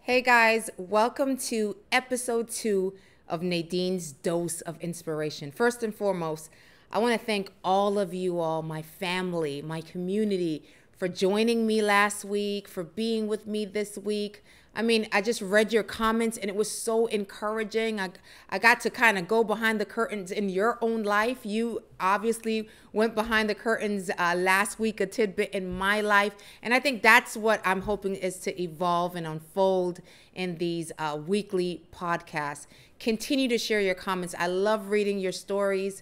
Hey guys, welcome to episode 2 of Nadine's Dose of Inspiration. First and foremost, I want to thank all of you all, my family, my community, for joining me last week, for being with me this week. I mean, I just read your comments and it was so encouraging. I got to kind of go behind the curtains in your own life. You obviously went behind the curtains last week, a tidbit in my life. And I think that's what I'm hoping is to evolve and unfold in these weekly podcasts. Continue to share your comments. I love reading your stories.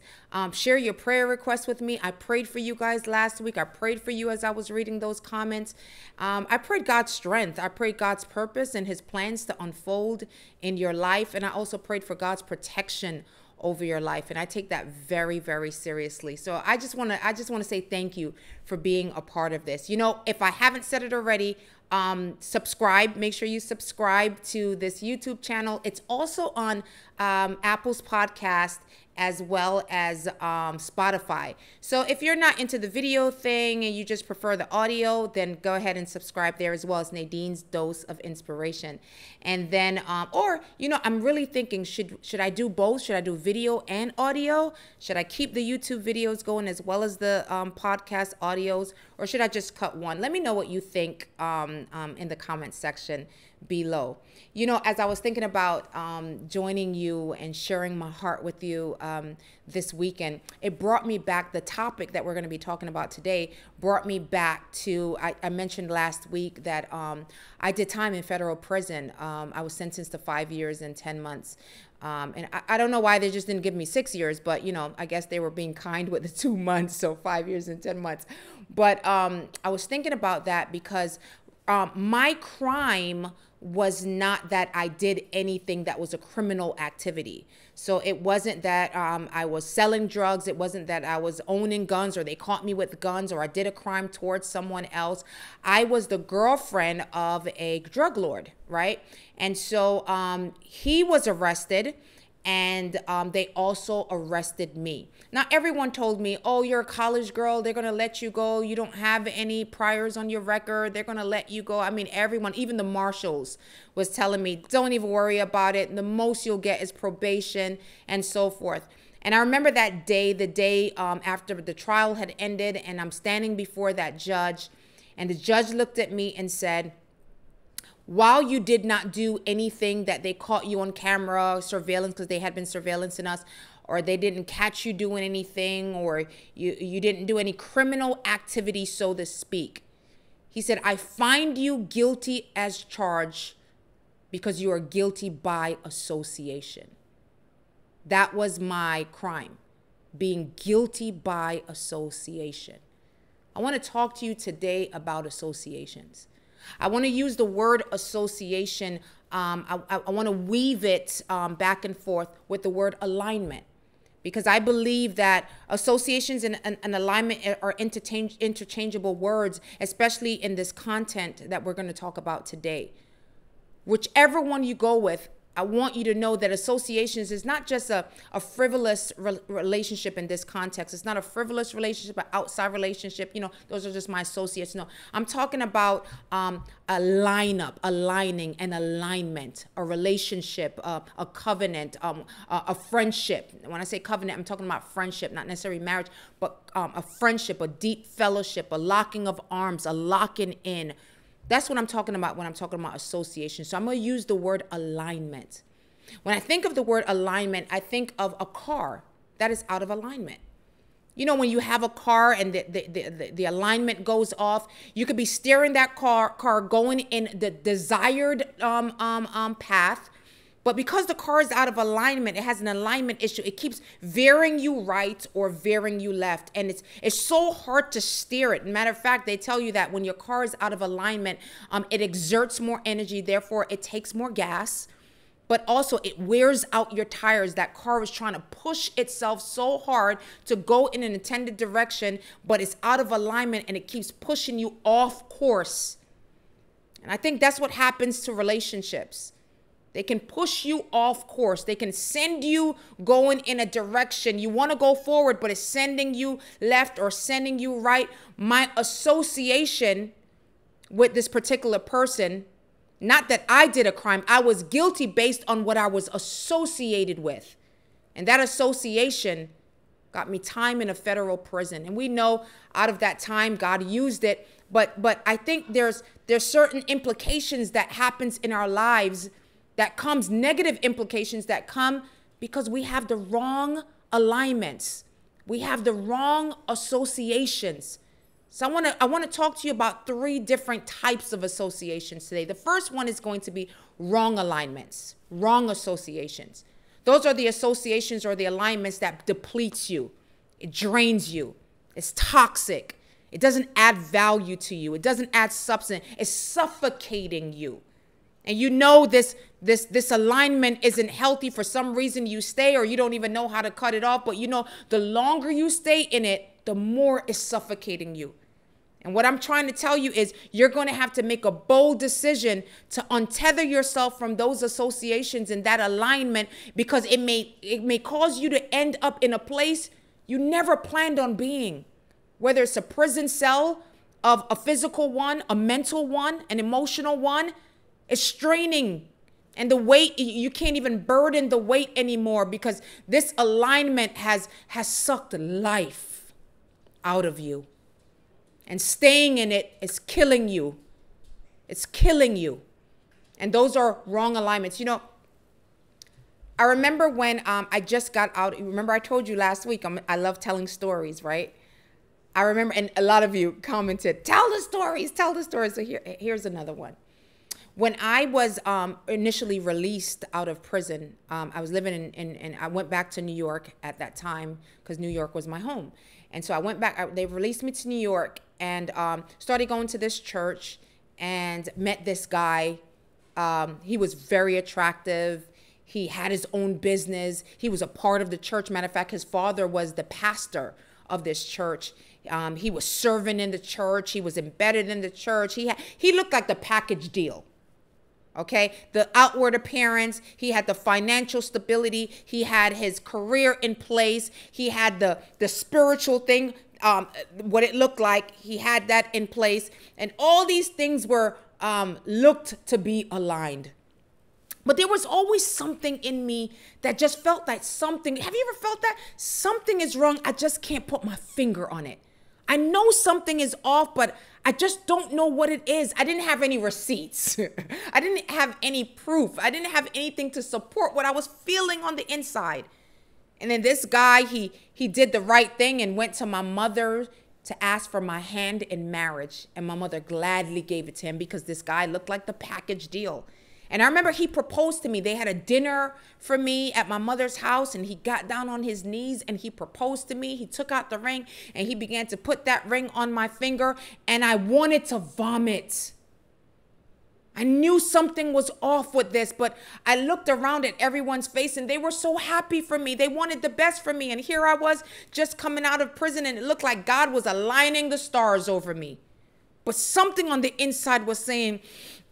Share your prayer requests with me. I prayed for you guys last week. I prayed for you as I was reading those comments. I prayed God's strength. I prayed God's purpose and his plans to unfold in your life. And I also prayed for God's protection over your life. And I take that very, very seriously. So I just want to say thank you for being a part of this. You know, if I haven't said it already, subscribe. Make sure you subscribe to this YouTube channel. It's also on Apple's podcast as well as Spotify. So if you're not into the video thing and you just prefer the audio, then go ahead and subscribe there as well as Nadine's Dose of Inspiration. And then, or, you know, I'm really thinking, should I do both? Should I do video and audio? Should I keep the YouTube videos going as well as the podcast audios? Or should I just cut one? Let me know what you think in the comment section below. You know, as I was thinking about joining you and sharing my heart with you this weekend, it brought me back, the topic that we're going to be talking about today brought me back to, I mentioned last week that I did time in federal prison. I was sentenced to 5 years and 10 months. And I don't know why they just didn't give me 6 years, but, you know, I guess they were being kind with the 2 months, so 5 years and 10 months. But I was thinking about that because my crime was not that I did anything that was a criminal activity. So it wasn't that I was selling drugs. It wasn't that I was owning guns or they caught me with guns or I did a crime towards someone else. I was the girlfriend of a drug lord, right? And so he was arrested. And they also arrested me. Now, everyone told me, oh, you're a college girl. They're going to let you go. You don't have any priors on your record. They're going to let you go. I mean, everyone, even the marshals was telling me, don't even worry about it. The most you'll get is probation and so forth. And I remember that day, the day after the trial had ended, and I'm standing before that judge, and the judge looked at me and said, while you did not do anything that they caught you on camera, surveillance, because they had been surveillancing us, or they didn't catch you doing anything, or you didn't do any criminal activity, so to speak. He said, I find you guilty as charged because you are guilty by association. That was my crime, being guilty by association. I want to talk to you today about associations. I want to use the word association. I want to weave it back and forth with the word alignment, because I believe that associations and alignment are interchangeable words, especially in this content that we're going to talk about today. Whichever one you go with, I want you to know that associations is not just a frivolous relationship in this context. It's not a frivolous relationship, an outside relationship. You know, those are just my associates. No, I'm talking about a lineup, aligning, an alignment, a relationship, a covenant, a friendship. When I say covenant, I'm talking about friendship, not necessarily marriage, but a friendship, a deep fellowship, a locking of arms, a locking in. That's what I'm talking about when I'm talking about association. So I'm going to use the word alignment. When I think of the word alignment, I think of a car that is out of alignment. You know, when you have a car and the alignment goes off, you could be steering that car going in the desired path. But because the car is out of alignment, it has an alignment issue. It keeps veering you right or veering you left. And it's so hard to steer it. Matter of fact, they tell you that when your car is out of alignment, it exerts more energy. Therefore, it takes more gas. But also, it wears out your tires. That car is trying to push itself so hard to go in an intended direction, but it's out of alignment and it keeps pushing you off course. And I think that's what happens to relationships. They can push you off course. They can send you going in a direction. You want to go forward, but it's sending you left or sending you right. My association with this particular person Not that I did a crime. I was guilty based on what I was associated with. And that association got me time in a federal prison. And we know out of that time, God used it. But I think there's certain implications that happens in our lives that comes, negative implications that come because we have the wrong alignments. We have the wrong associations. So I want to talk to you about 3 different types of associations today. The first one is going to be wrong alignments, wrong associations. Those are the associations or the alignments that depletes you. It drains you. It's toxic. It doesn't add value to you. It doesn't add substance. It's suffocating you. And you know this alignment isn't healthy. For some reason you stay, or you don't even know how to cut it off. But you know, the longer you stay in it, the more it's suffocating you. And what I'm trying to tell you is you're going to have to make a bold decision to untether yourself from those associations and that alignment, because it may cause you to end up in a place you never planned on being. Whether it's a prison cell of a physical one, a mental one, an emotional one, it's straining. And the weight, you can't even burden the weight anymore because this alignment has sucked life out of you. And staying in it is killing you. It's killing you. And those are wrong alignments. You know, I remember when I just got out. Remember I told you last week, I love telling stories, right? I remember, and a lot of you commented, tell the stories, tell the stories. So here's another one. When I was initially released out of prison, I was living in I went back to New York at that time because New York was my home. And so I went back, they released me to New York and started going to this church and met this guy. He was very attractive. He had his own business. He was a part of the church. Matter of fact, his father was the pastor of this church. He was serving in the church. He was embedded in the church. He looked like the package deal. Okay, the outward appearance, he had the financial stability, he had his career in place, he had the spiritual thing, what it looked like, he had that in place, and all these things were looked to be aligned. But there was always something in me that just felt like something. Have you ever felt that? Something is wrong. I just can't put my finger on it. I know something is off, but I just don't know what it is. I didn't have any receipts. I didn't have any proof. I didn't have anything to support what I was feeling on the inside. And then this guy, he did the right thing and went to my mother to ask for my hand in marriage. And my mother gladly gave it to him because this guy looked like the package deal. And I remember he proposed to me. They had a dinner for me at my mother's house, and he got down on his knees and he proposed to me. He took out the ring and he began to put that ring on my finger, and I wanted to vomit. I knew something was off with this, but I looked around at everyone's face and they were so happy for me. They wanted the best for me. And here I was just coming out of prison, and it looked like God was aligning the stars over me. But something on the inside was saying,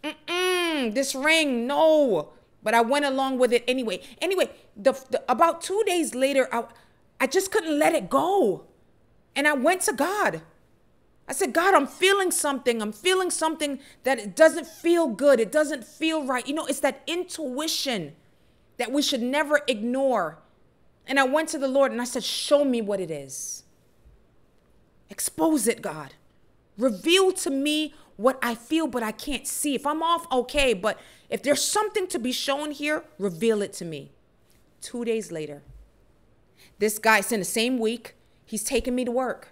this ring, no. But I went along with it anyway. About 2 days later, I just couldn't let it go. And I went to God. I said, God, I'm feeling something. I'm feeling something that it doesn't feel good. It doesn't feel right. You know, it's that intuition that we should never ignore. And I went to the Lord and I said, show me what it is. Expose it, God. Reveal to me what I feel, but I can't see. If I'm off, okay. But if there's something to be shown here, reveal it to me. 2 days later, this guy, it's in the same week, he's taking me to work.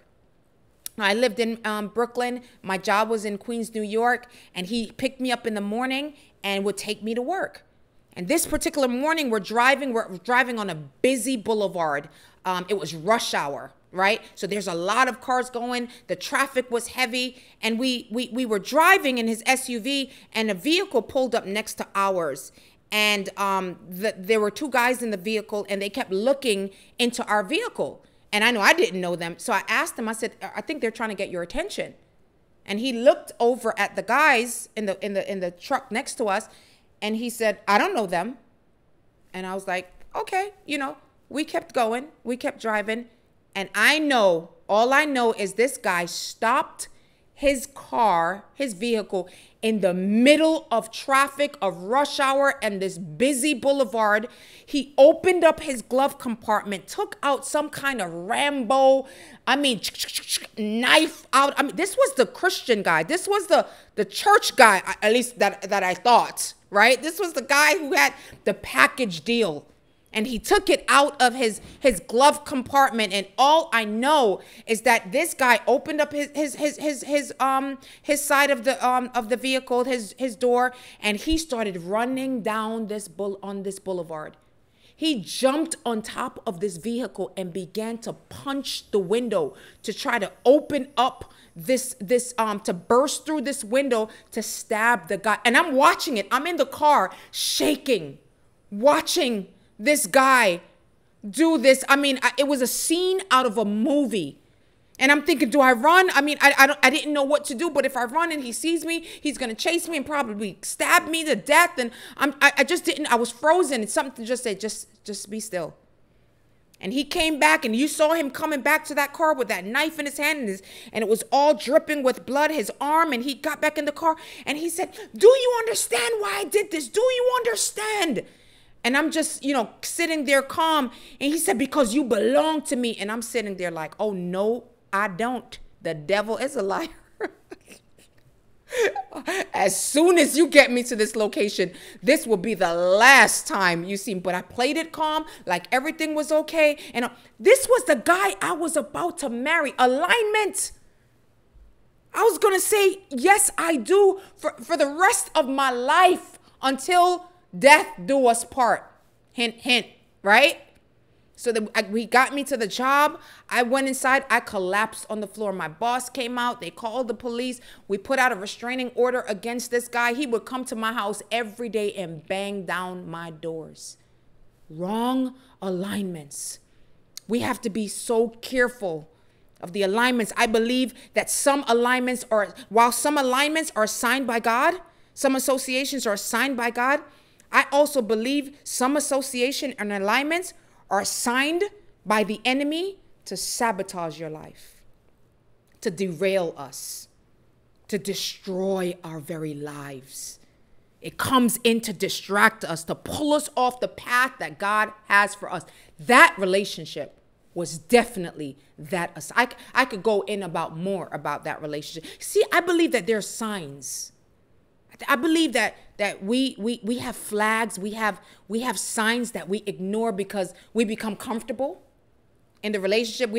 I lived in Brooklyn. My job was in Queens, New York. And he picked me up in the morning and would take me to work. And this particular morning, we're driving on a busy boulevard. It was rush hour, right? So there's a lot of cars going. The traffic was heavy. And we were driving in his SUV, and a vehicle pulled up next to ours. And there were 2 guys in the vehicle, and they kept looking into our vehicle. And I know I didn't know them. So I asked him, I said, I think they're trying to get your attention. And he looked over at the guys in the truck next to us, and he said, I don't know them. And I was like, okay, we kept going. We kept driving. And all I know is this guy stopped his car, his vehicle, in the middle of traffic, of rush hour and this busy boulevard. He opened up his glove compartment, took out some kind of Rambo, knife out. This was the Christian guy. This was the church guy, at least that I thought, right? This was the guy who had the package deal. And he took it out of his glove compartment. And all I know is that this guy opened up his side of the vehicle, his door, and he started running down this boulevard. He jumped on top of this vehicle and began to punch the window to try to open up to burst through this window to stab the guy. And I'm watching it. I'm in the car shaking, watching this guy do this. It was a scene out of a movie. And I'm thinking, do I run? I didn't know what to do, but if I run and he sees me, he's going to chase me and probably stab me to death. And I just didn't, I was frozen. It's something to just say, just be still. And he came back, and you saw him coming back to that car with that knife in his hand, and it was all dripping with blood, his arm. And he got back in the car and he said, do you understand why I did this? Do you understand? And I'm just, sitting there calm. And he said, because you belong to me. And I'm sitting there like, oh, no, I don't. The devil is a liar. As soon as you get me to this location, this will be the last time you see me. But I played it calm, like everything was okay. And this was the guy I was about to marry. Alignment. I was going to say, yes, I do for the rest of my life until death do us part. Hint, hint, right? So we got me to the job. I went inside. I collapsed on the floor. My boss came out. They called the police. We put out a restraining order against this guy. He would come to my house every day and bang down my doors. Wrong alignments. We have to be so careful of the alignments. I believe that while some alignments are signed by God, some associations are signed by God, I also believe some association and alignments are signed by the enemy to sabotage your life, to derail us, to destroy our very lives. It comes in to distract us, to pull us off the path that God has for us. That relationship was definitely that. I could go in more about that relationship. See, I believe that there's signs. I believe that we have flags, we have signs that we ignore because we become comfortable in the relationship.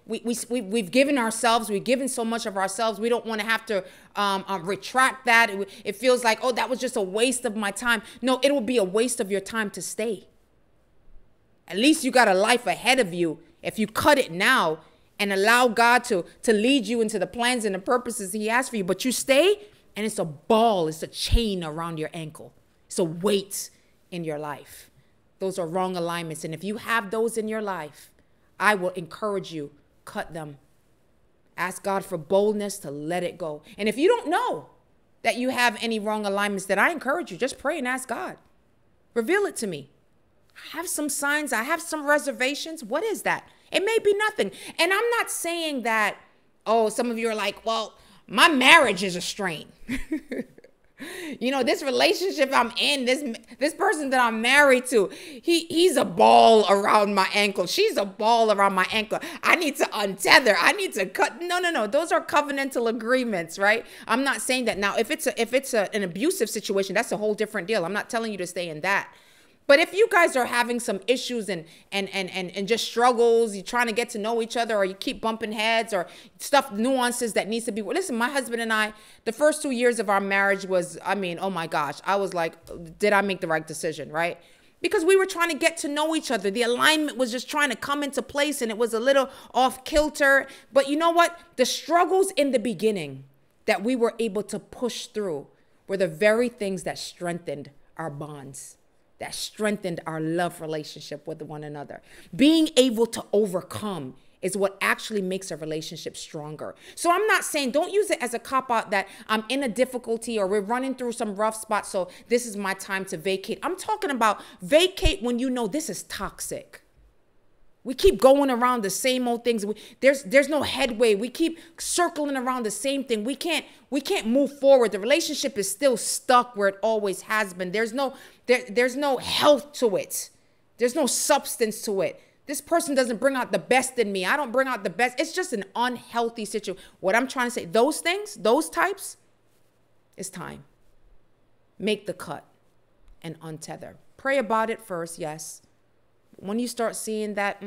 We've given ourselves, we've given so much of ourselves. We don't want to have to retract that. It feels like, oh, that was just a waste of my time. No, it will be a waste of your time to stay. At least you got a life ahead of you if you cut it now and allow God to lead you into the plans and the purposes he has for you. But you stay, and it's a ball, it's a chain around your ankle. It's a weight in your life. Those are wrong alignments. And if you have those in your life, I will encourage you, cut them. Ask God for boldness to let it go. And if you don't know that you have any wrong alignments, then I encourage you, just pray and ask God. Reveal it to me. I have some signs. I have some reservations. What is that? It may be nothing. And I'm not saying that, oh, some of you are like, well, my marriage is a strain. This relationship I'm in, this person that I'm married to, he's a ball around my ankle. She's a ball around my ankle. I need to untether. I need to cut. No. Those are covenantal agreements, right? I'm not saying that. Now, if it's an abusive situation, that's a whole different deal. I'm not telling you to stay in that. But if you guys are having some issues and just struggles, you're trying to get to know each other, or you keep bumping heads, or nuances that needs to be. Listen, my husband and I, the first 2 years of our marriage was, oh my gosh, I was like, did I make the right decision, right? Because we were trying to get to know each other. The alignment was just trying to come into place, and it was a little off kilter. But you know what? The struggles in the beginning that we were able to push through were the very things that strengthened our bonds, that strengthened our love relationship with one another. Being able to overcome is what actually makes a relationship stronger. So I'm not saying, don't use it as a cop-out that I'm in a difficulty or we're running through some rough spots, so this is my time to vacate. I'm talking about vacate when you know this is toxic. We keep going around the same old things. There's no headway. We keep circling around the same thing. We can't move forward. The relationship is still stuck where it always has been. There's no health to it. There's no substance to it. This person doesn't bring out the best in me. I don't bring out the best. It's just an unhealthy situation. What I'm trying to say, those things, those types, it's time. Make the cut and untether. Pray about it first, yes. When you start seeing that,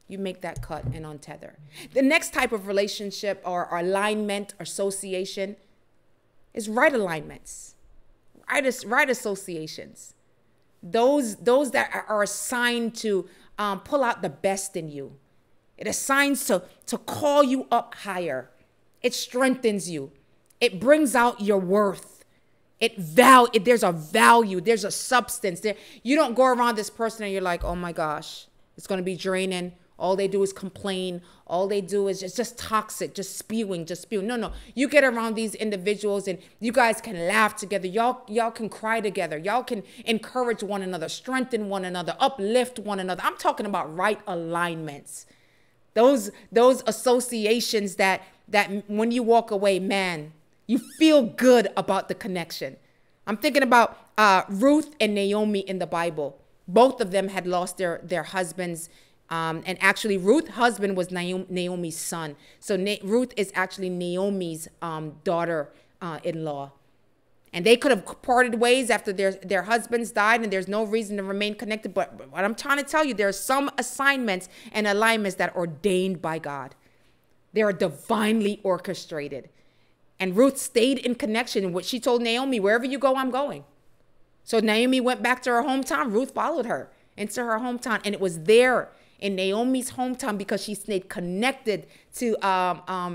you make that cut and untether. The next type of relationship or alignment, association, is right alignments, right associations. Those that are assigned to pull out the best in you. It assigns to call you up higher. It strengthens you. It brings out your worth. There's a value, there's a substance there. You don't go around this person and you're like, oh my gosh, it's going to be draining. All they do is complain. All they do is just toxic, just spewing. No. You get around these individuals and you guys can laugh together. Y'all can cry together. Y'all can encourage one another, strengthen one another, uplift one another. I'm talking about right alignments. Those associations that when you walk away, man, you feel good about the connection. I'm thinking about Ruth and Naomi in the Bible. Both of them had lost their husbands. And actually, Ruth's husband was Naomi's son. So Ruth is actually Naomi's daughter-in-law. And they could have parted ways after their husbands died, and there's no reason to remain connected. But what I'm trying to tell you, there are some assignments and alignments that are ordained by God. They are divinely orchestrated. And Ruth stayed in connection. And what she told Naomi, wherever you go, I'm going. So Naomi went back to her hometown. Ruth followed her into her hometown. And it was there in Naomi's hometown because she stayed connected to,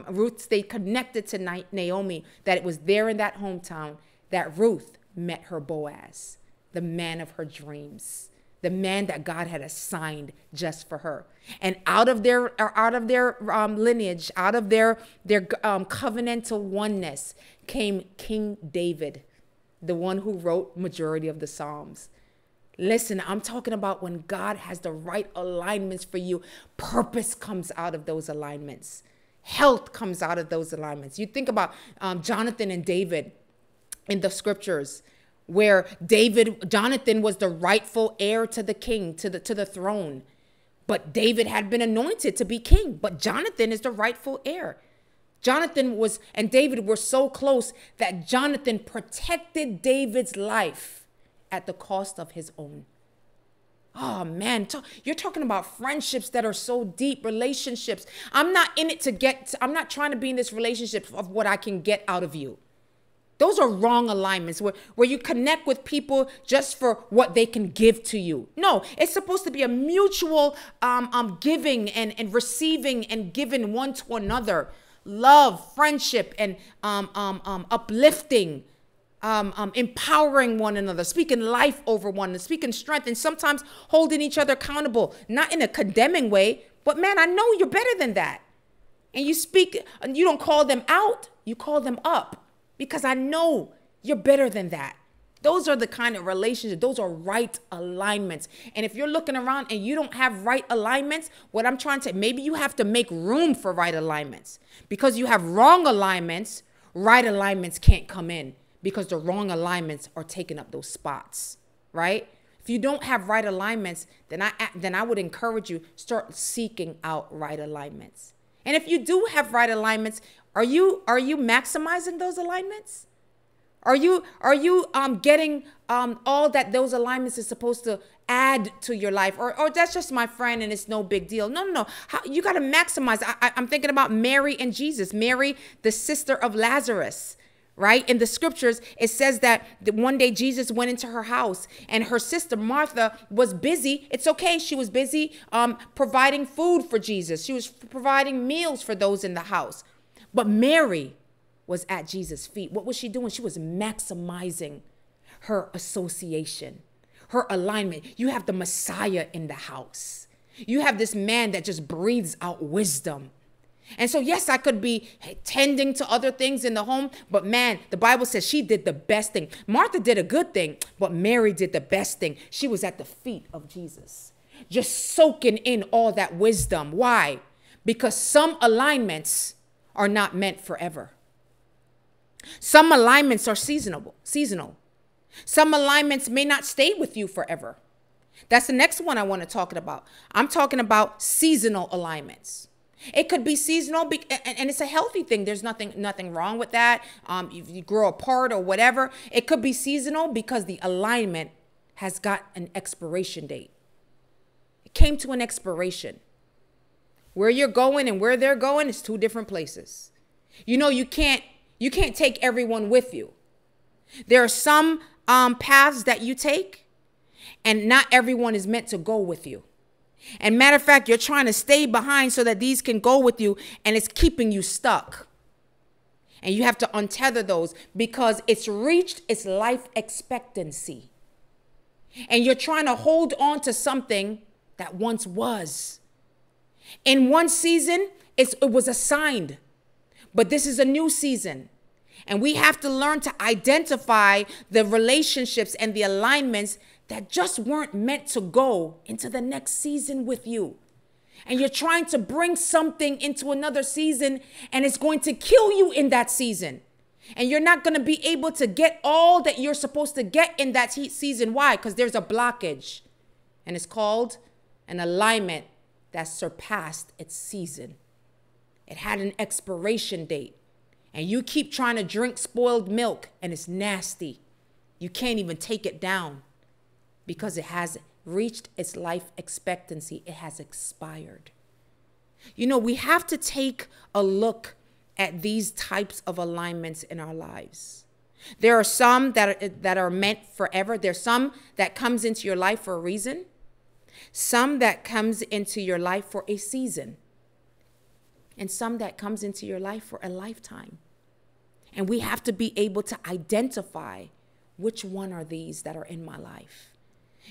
Ruth stayed connected to Naomi, that it was there in that hometown that Ruth met her Boaz, the man of her dreams, the man that God had assigned just for her. And out of their lineage, out of their covenantal oneness came King David, the one who wrote majority of the Psalms. Listen, I'm talking about when God has the right alignments for you, purpose comes out of those alignments. Health comes out of those alignments. You think about Jonathan and David in the scriptures, where Jonathan was the rightful heir to the king, to the throne. But David had been anointed to be king. But Jonathan is the rightful heir. Jonathan and David were so close that Jonathan protected David's life at the cost of his own. Oh man, you're talking about friendships that are so deep, relationships. I'm not in it I'm not trying to be in this relationship of what I can get out of you. Those are wrong alignments where you connect with people just for what they can give to you. No, it's supposed to be a mutual giving and receiving and giving one to another. Love, friendship, and uplifting, empowering one another, speaking life over one another, speaking strength, and sometimes holding each other accountable, not in a condemning way, but man, I know you're better than that. And you don't call them out, you call them up. Because I know you're better than that. Those are the kind of relationships. Those are right alignments. And if you're looking around and you don't have right alignments, what I'm trying to, maybe you have to make room for right alignments. Because you have wrong alignments, right alignments can't come in because the wrong alignments are taking up those spots, right? If you don't have right alignments, then I would encourage you, start seeking out right alignments. And if you do have right alignments, are you maximizing those alignments? Are you getting all that those alignments is supposed to add to your life? Or that's just my friend and it's no big deal. No. You got to maximize. I'm thinking about Mary and Jesus. Mary, the sister of Lazarus, right? In the scriptures, it says that one day Jesus went into her house and her sister Martha was busy. It's okay. She was busy providing food for Jesus. She was providing meals for those in the house. But Mary was at Jesus' feet. What was she doing? She was maximizing her association, her alignment. You have the Messiah in the house. You have this man that just breathes out wisdom. And so, yes, I could be tending to other things in the home, but man, the Bible says she did the best thing. Martha did a good thing, but Mary did the best thing. She was at the feet of Jesus. just soaking in all that wisdom. Why? Because some alignments are not meant forever. Some alignments are seasonal. Some alignments may not stay with you forever. That's the next one I want to talk about. I'm talking about seasonal alignments. It could be seasonal, and it's a healthy thing. There's nothing wrong with that. If you grow apart or whatever, it could be seasonal because the alignment has got an expiration date. It came to an expiration. Where you're going and where they're going is two different places. You know, you can't take everyone with you. There are some paths that you take, and not everyone is meant to go with you. And matter of fact, you're trying to stay behind so that these can go with you, and it's keeping you stuck. And you have to untether those because it's reached its life expectancy. And you're trying to hold on to something that once was. In one season, it was assigned, but this is a new season. And we have to learn to identify the relationships and the alignments that just weren't meant to go into the next season with you. And you're trying to bring something into another season, and it's going to kill you in that season. And you're not going to be able to get all that you're supposed to get in that season. Why? Because there's a blockage, and it's called an alignment that surpassed its season. It had an expiration date. And you keep trying to drink spoiled milk, and it's nasty. You can't even take it down because it has reached its life expectancy. It has expired. You know, we have to take a look at these types of alignments in our lives. There are some that are meant forever. There's some that comes into your life for a reason. Some that comes into your life for a season. And some that comes into your life for a lifetime. And we have to be able to identify which one are these that are in my life.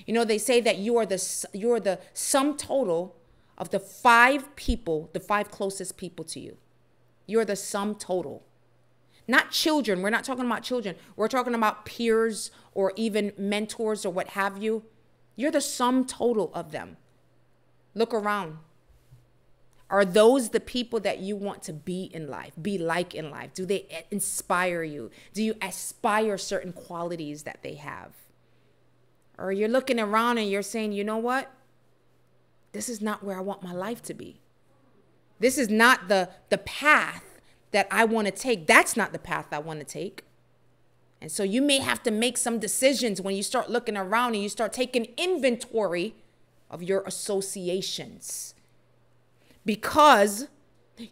You know, they say that you are the sum total of the 5 people, the 5 closest people to you. You're the sum total. Not children. We're not talking about children. We're talking about peers or even mentors or what have you. You're the sum total of them. Look around. Are those the people that you want to be in life, be like in life? Do they inspire you? Do you aspire certain qualities that they have? Or you're looking around and you're saying, you know what? This is not where I want my life to be. This is not the path that I want to take. That's not the path I want to take. And so you may have to make some decisions when you start looking around and you start taking inventory of your associations. Because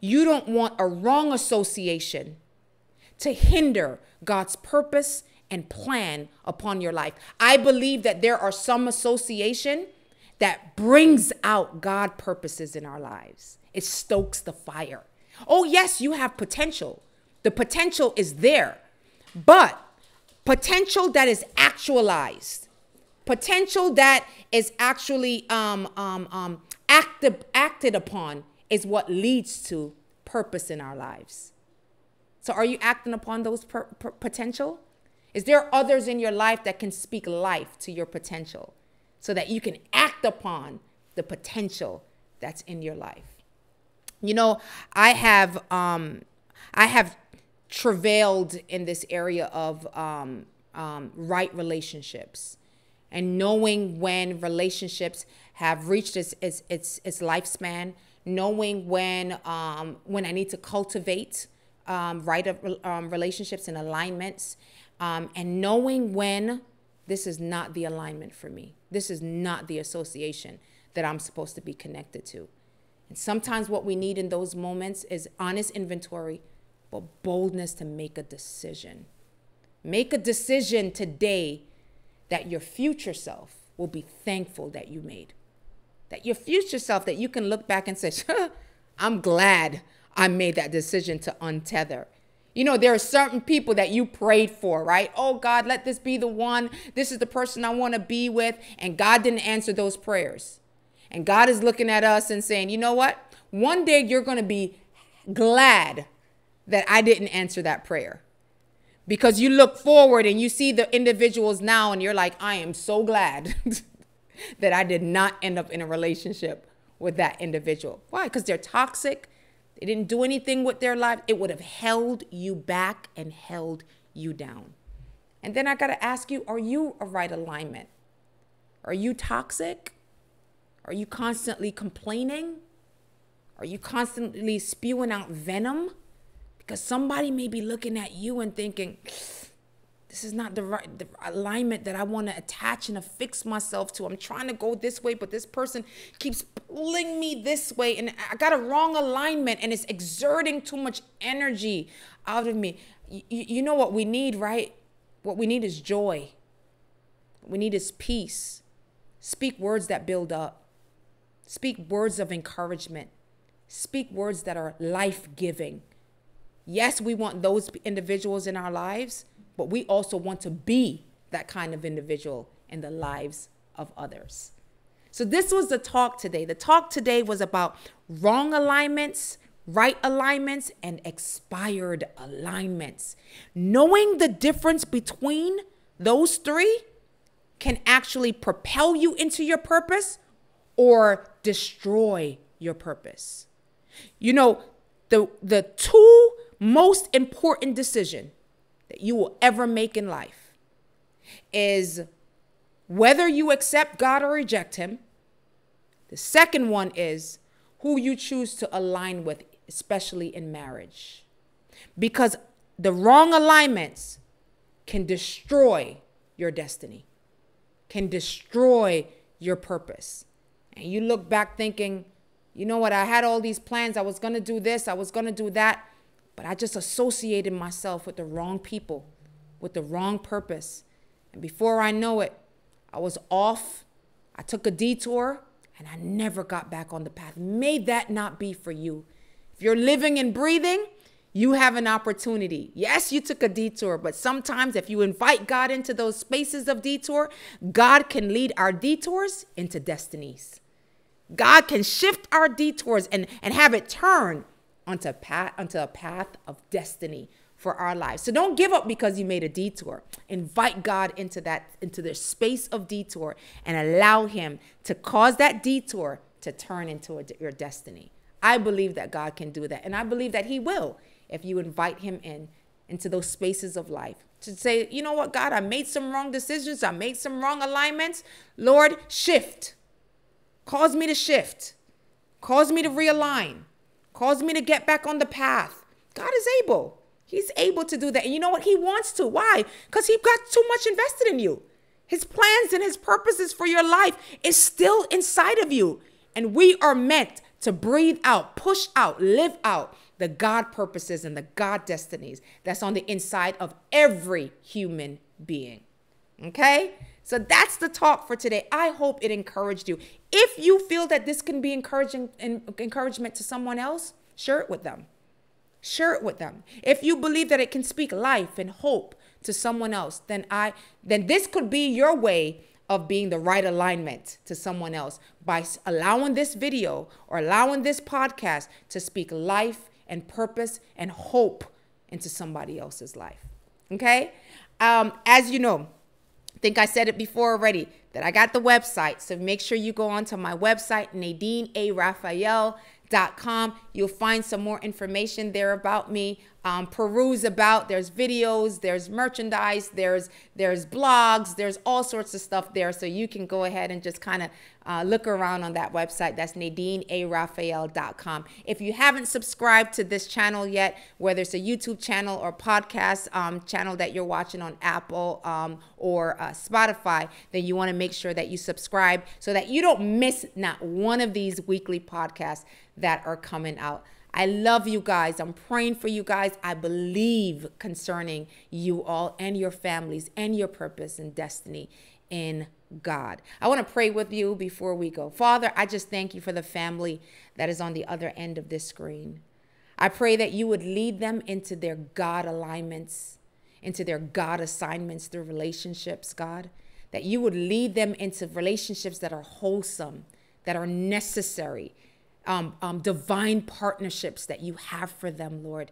you don't want a wrong association to hinder God's purpose and plan upon your life. I believe that there are some association that brings out God purposes in our lives. It stokes the fire. Oh, yes, you have potential. The potential is there, but potential that is actualized, potential that is actually acted upon is what leads to purpose in our lives. So are you acting upon those potential? Is there others in your life that can speak life to your potential so that you can act upon the potential that's in your life? You know, I have travailed in this area of right relationships and knowing when relationships have reached its lifespan, knowing when I need to cultivate relationships and alignments, and knowing when this is not the alignment for me. This is not the association that I'm supposed to be connected to. And sometimes what we need in those moments is honest inventory, but boldness to make a decision. Make a decision today that your future self will be thankful that you made. That your future self, that you can look back and say, I'm glad I made that decision to untether. You know, there are certain people that you prayed for, right? Oh, God, let this be the one. This is the person I want to be with. And God didn't answer those prayers. And God is looking at us and saying, you know what? One day you're going to be glad that I didn't answer that prayer. Because you look forward and you see the individuals now and you're like, I am so glad that I did not end up in a relationship with that individual. Why? Because they're toxic. They didn't do anything with their life. It would have held you back and held you down. And then I got to ask you, are you a right alignment? Are you toxic? Are you constantly complaining? Are you constantly spewing out venom? Because somebody may be looking at you and thinking, this is not the alignment that I want to attach and affix myself to. I'm trying to go this way, but this person keeps pulling me this way. And I got a wrong alignment and it's exerting too much energy out of me. You know what we need, right? What we need is joy. What we need is peace. Speak words that build up. Speak words of encouragement. Speak words that are life-giving. Yes, we want those individuals in our lives, but we also want to be that kind of individual in the lives of others. So this was the talk today. The talk today was about wrong alignments, right alignments, and expired alignments. Knowing the difference between those three can actually propel you into your purpose or destroy your purpose. You know, the two most important decisions that you will ever make in life is whether you accept God or reject him. The second one is who you choose to align with, especially in marriage. Because the wrong alignments can destroy your destiny, can destroy your purpose. And you look back thinking, you know what, I had all these plans. I was going to do this. I was going to do that. But I just associated myself with the wrong people, with the wrong purpose. And before I know it, I was off. I took a detour and I never got back on the path. May that not be for you. If you're living and breathing, you have an opportunity. Yes, you took a detour, but sometimes if you invite God into those spaces of detour, God can lead our detours into destinies. God can shift our detours and have it turn onto a path of destiny for our lives. So don't give up because you made a detour. Invite God into the space of detour and allow him to cause that detour to turn into your destiny. I believe that God can do that. And I believe that he will if you invite him into those spaces of life. To say, you know what, God, I made some wrong decisions. I made some wrong alignments. Lord, shift. Cause me to shift. Cause me to realign. Cause me to get back on the path. God is able. He's able to do that. And you know what? He wants to. Why? Because he got too much invested in you. His plans and his purposes for your life is still inside of you. And we are meant to breathe out, push out, live out the God purposes and the God destinies that's on the inside of every human being. Okay? So that's the talk for today. I hope it encouraged you. If you feel that this can be encouragement to someone else, share it with them. Share it with them. If you believe that it can speak life and hope to someone else, then this could be your way of being the right alignment to someone else by allowing this video or allowing this podcast to speak life and purpose and hope into somebody else's life. Okay? As you know, I think I said it before already, that I got the website. So make sure you go onto my website, NadineARaphael.com. You'll find some more information there about me. Peruse about, there's videos, there's merchandise, there's blogs, there's all sorts of stuff there. So you can go ahead and just kind of look around on that website. That's NadineARaphael.com. If you haven't subscribed to this channel yet, whether it's a YouTube channel or podcast channel that you're watching on Apple or Spotify, then you want to make sure that you subscribe so that you don't miss not one of these weekly podcasts that are coming out. I love you guys. I'm praying for you guys. I believe concerning you all and your families and your purpose and destiny in God. I want to pray with you before we go. Father, I just thank you for the family that is on the other end of this screen. I pray that you would lead them into their God alignments, into their God assignments through relationships, God. That you would lead them into relationships that are wholesome, that are necessary, divine partnerships that you have for them, Lord.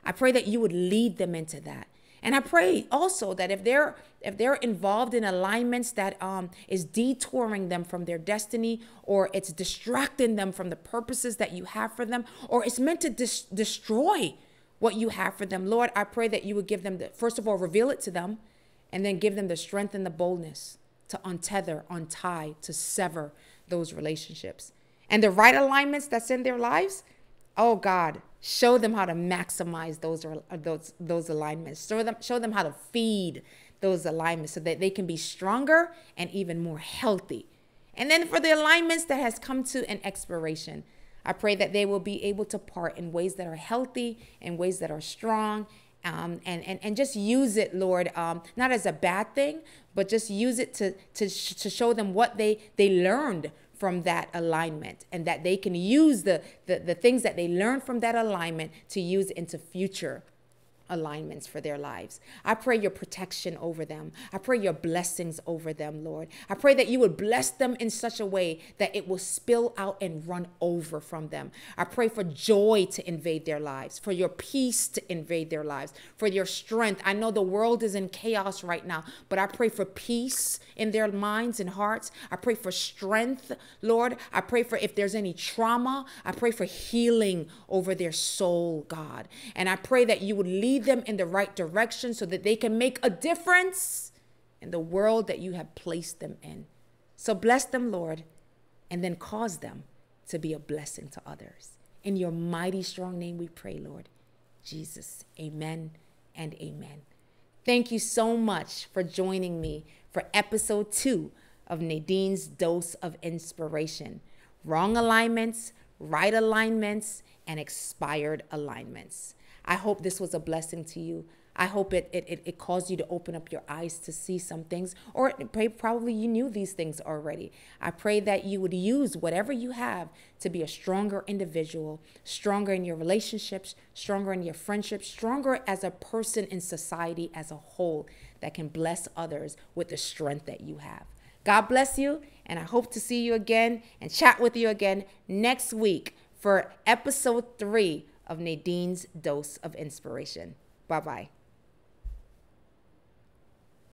I pray that you would lead them into that. And I pray also that if they're involved in alignments that is detouring them from their destiny, or it's distracting them from the purposes that you have for them, or it's meant to destroy what you have for them, Lord, I pray that you would give them first of all, reveal it to them, and then give them the strength and the boldness to untether, untie, to sever those relationships. And the right alignments that's in their lives, oh God, show them how to maximize those alignments. Show them how to feed those alignments so that they can be stronger and even more healthy. And then for the alignments that has come to an expiration, I pray that they will be able to part in ways that are healthy, in ways that are strong, and just use it, Lord, not as a bad thing, but just use it to show them what they learned from that alignment, and that they can use the things that they learned from that alignment to use into future alignments for their lives. I pray your protection over them. I pray your blessings over them, Lord. I pray that you would bless them in such a way that it will spill out and run over from them. I pray for joy to invade their lives, for your peace to invade their lives, for your strength. I know the world is in chaos right now, but I pray for peace in their minds and hearts. I pray for strength, Lord. I pray for, if there's any trauma, I pray for healing over their soul, God. And I pray that you would lead them in the right direction so that they can make a difference in the world that you have placed them in. So bless them, Lord, and then cause them to be a blessing to others. In your mighty, strong name we pray, Lord Jesus. Amen and amen. Thank you so much for joining me for episode 2 of Nadine's Dose of Inspiration. Wrong alignments, right alignments, and expired alignments. I hope this was a blessing to you. I hope it caused you to open up your eyes to see some things, or probably you knew these things already. I pray that you would use whatever you have to be a stronger individual, stronger in your relationships, stronger in your friendships, stronger as a person in society as a whole that can bless others with the strength that you have. God bless you, and I hope to see you again and chat with you again next week for episode 3 of Nadine's Dose of Inspiration. Bye-bye.